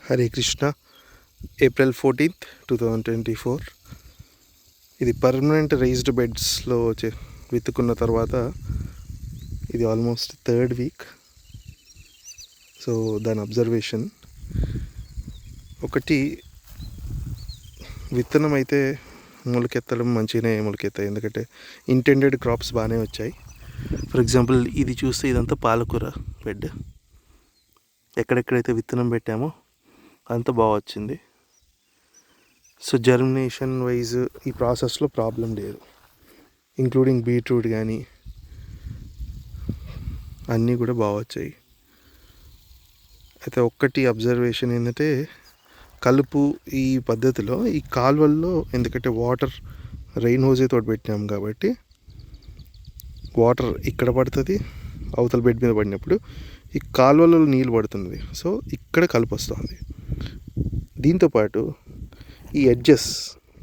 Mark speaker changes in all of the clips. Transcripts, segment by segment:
Speaker 1: Hare Krishna. April 14th, 2024. ఇది permanent raised బెడ్స్లో విత్తుకున్న తర్వాత ఇది ఆల్మోస్ట్ థర్డ్ వీక్. సో దాని అబ్జర్వేషన్ ఒకటి, విత్తనం అయితే మొలకెత్తడం మంచిగానే మొలకెత్తాయి, ఎందుకంటే ఇంటెండెడ్ క్రాప్స్ బాగానే వచ్చాయి. ఫర్ ఎగ్జాంపుల్ ఇది చూస్తే ఇదంతా పాలకూర బెడ్. ఎక్కడెక్కడైతే విత్తనం పెట్టామో అంతా బాగా వచ్చింది. సో జర్మినేషన్ వైజ్ ఈ ప్రాసెస్లో ప్రాబ్లం లేదు, ఇంక్లూడింగ్ బీట్రూట్ కానీ అన్నీ కూడా బాగా వచ్చాయి. అయితే ఒక్కటి అబ్జర్వేషన్ ఏంటంటే, కలుపు ఈ పద్ధతిలో ఈ కాలువల్లో, ఎందుకంటే వాటర్ రెయిన్ హోజే తోటి పెట్టినాం కాబట్టి వాటర్ ఇక్కడ పడుతుంది, అవతల బెడ్ మీద పడినప్పుడు ఈ కాలువలలో నీళ్ళు పడుతుంది. సో ఇక్కడ కలుపు వస్తుంది. దీంతోపాటు ఈ ఎడ్జెస్,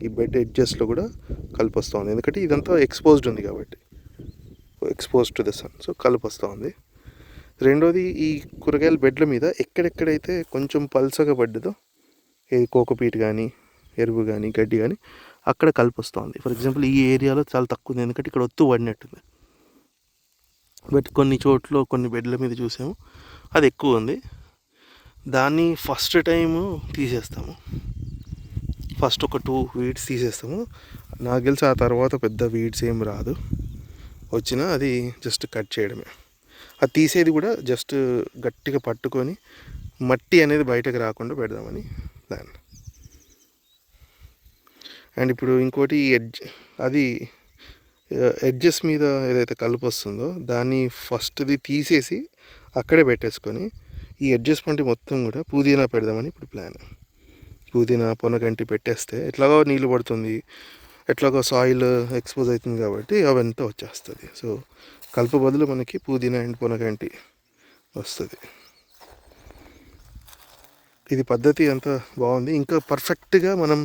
Speaker 1: ఈ బెడ్ ఎడ్జెస్లో కూడా కలుపు వస్తూ ఉంది, ఎందుకంటే ఇదంతా ఎక్స్పోజ్డ్ ఉంది కాబట్టి, expose to the sun. So కలుపు వస్తూ ఉంది. రెండోది, ఈ కూరగాయల బెడ్ల మీద ఎక్కడెక్కడైతే కొంచెం పల్సగా పడ్డదో, ఏది కోకోపీట్ కానీ ఎరువు కానీ గడ్డి కానీ, అక్కడ కలుపు వస్తూ ఉంది. ఫర్ ఎగ్జాంపుల్ ఈ ఏరియాలో చాలా తక్కువ ఉంది, ఎందుకంటే ఇక్కడ ఒత్తు పడినట్టుంది. బట్ కొన్ని చోట్ల కొన్ని బెడ్ల మీద చూసాము అది ఎక్కువ ఉంది. దాన్ని ఫస్ట్ టైము తీసేస్తాము, ఫస్ట్ ఒక 2 వీడ్స్ తీసేస్తాము. నాకు తెలిసి ఆ తర్వాత పెద్ద వీడ్స్ ఏం రాదు, వచ్చినా అది జస్ట్ కట్ చేయడమే. అది తీసేది కూడా జస్ట్ గట్టిగా పట్టుకొని మట్టి అనేది బయటకు రాకుండా పెడదామని ప్లాన్. అండ్ ఇప్పుడు ఇంకోటి, ఎడ్జెస్ మీద ఏదైతే కలుపు వస్తుందో దాన్ని ఫస్ట్ది తీసేసి అక్కడే పెట్టేసుకొని ఈ ఎడ్జెస్ పంటి మొత్తం కూడా పుదీనా పెడదామని ఇప్పుడు ప్లాన్. పుదీనా పొనగంటి పెట్టేస్తే ఎట్లాగో నీళ్ళు పడుతుంది, ఎట్లాగో సాయిల్ ఎక్స్పోజ్ అవుతుంది కాబట్టి అవంతా వచ్చేస్తుంది. సో కలుపు బదులు మనకి పుదీనా అండ్ పొనగంటి వస్తుంది. ఇది పద్ధతి అంతా బాగుంది. ఇంకా పర్ఫెక్ట్గా మనం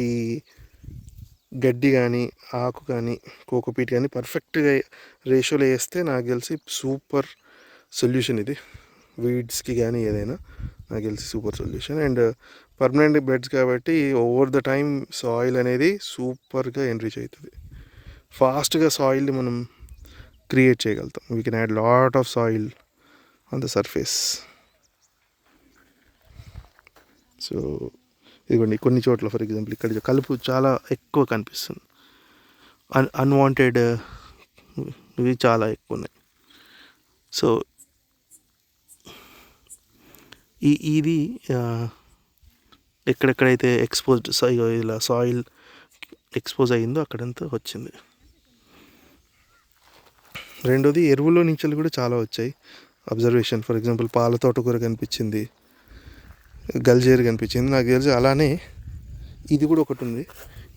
Speaker 1: ఈ గడ్డి కానీ ఆకు కానీ కోకోపీట్ కానీ పర్ఫెక్ట్గా రేషియోలో వేస్తే నాకు తెలిసి సూపర్ సొల్యూషన్ ఇది. వీడ్స్కి కానీ ఏదైనా నాకు తెలిసి super solution. And permanent beds కాబట్టి ఓవర్ ద టైమ్ సాయిల్ అనేది సూపర్గా ఎన్రిచ్ అవుతుంది. ఫాస్ట్గా సాయిల్ని మనం క్రియేట్ చేయగలుగుతాం. We can add lot of soil on the surface. So ఇదిగోండి, కొన్ని చోట్ల ఫర్ ఎగ్జాంపుల్ ఇక్కడ కలుపు చాలా ఎక్కువ కనిపిస్తుంది, అన్వాంటెడ్ ఇవి చాలా ఎక్కువ ఉన్నాయి. సో ఇది ఎక్కడెక్కడైతే ఎక్స్పోజ్డ్ ఇలా సాయిల్ ఎక్స్పోజ్ అయ్యిందో అక్కడంతా వచ్చింది. రెండోది, ఎరువులో నుంచి కూడా చాలా వచ్చాయి అబ్జర్వేషన్. ఫర్ ఎగ్జాంపుల్ పాల తోటకూర కనిపించింది, గల్జేరు కనిపించింది. నాకు తెలిసి అలానే ఇది కూడా ఒకటి ఉంది,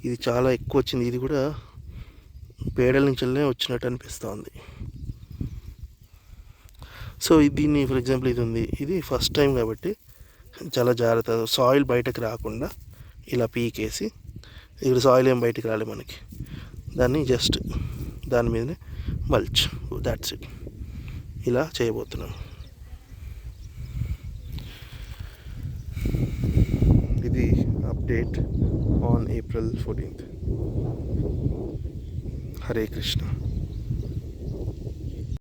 Speaker 1: ఇది చాలా ఎక్కువ వచ్చింది. ఇది కూడా పేడల నుంచెల్లే వచ్చినట్టు అనిపిస్తుంది. సో దీన్ని ఫర్ ఎగ్జాంపుల్ ఇది ఉంది, ఇది ఫస్ట్ టైం కాబట్టి చాలా జాగ్రత్త, సాయిల్ బయటకు రాకుండా ఇలా పీకేసి, ఇక్కడ సాయిల్ ఏం బయటకు రాలే మనకి, దాన్ని జస్ట్ దాని మీదనే మల్చ్, దాట్స్ ఇట్, ఇలా చేయబోతున్నాం. ఇది update on April 14th. Hare Krishna.